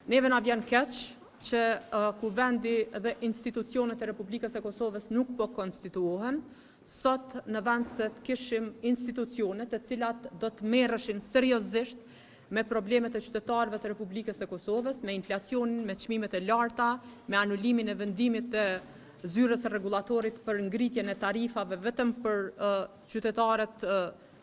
Neve na vjen keq që kuvendi dhe institucionet e Republikës së Kosovës nuk po konstituohen, sot në vend se të kishim institucionet të cilat do të merreshin seriozisht me problemet e qytetarëve të Republikës së Kosovës, me inflacionin, me çmimet e larta, me anulimin e vendimit të zyrës së rregullatorit për ngritjen e tarifave vetëm për qytetarët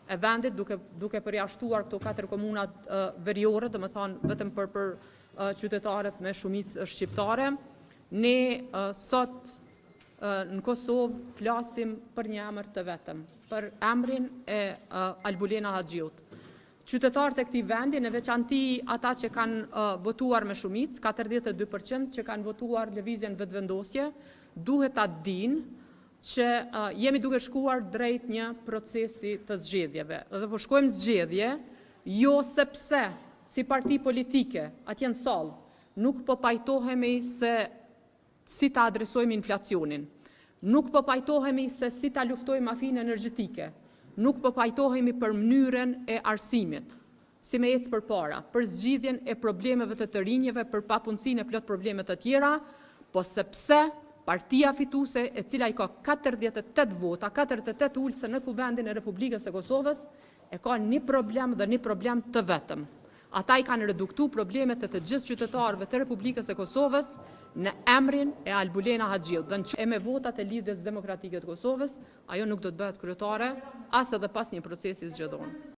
e vendit, duke përjashtuar këto 4 komunat veriore, domethënë vetëm për qytetarët me shumicë shqiptare. Ne sot në Kosovë flasim për një emër të vetëm, për emrin e Albulena Haxhiut. Qytetarët e këtij vendi, në veçanti ata që kanë votuar me shumicë, 42% që kanë votuar lëvizjen vetëvendosje, duhet ta dinë që jemi duke shkuar drejt një procesi të zgjedhjeve. Dhe po shkojmë zgjedhje, jo sepse si parti politike, atje në sallë, nuk po pajtohemi se si ta adresojmë inflacionin, nuk po pajtohemi se si ta luftojmë mafinë energjetike, nuk po pajtohemi për mënyrën e arsimit, si me ecë përpara, për zgjidhjen e problemeve të rinjeve, për papunësinë e plot probleme të tjera, po sepse partia fituese, e cila i ka 48 vota, 48 ulëse në kuvendin e Republikës së Kosovës, e ka një problem dhe një problem të vetëm. Ata i kanë reduktu problemet të gjithë qytetarëve të Republikës së Kosovës në emrin e Albulena Haxhiut. Dhe me votat e Lidhjes Demokratike të Kosovës, ajo nuk do të bëhet kryetare, as edhe pas një procesi zgjedhor.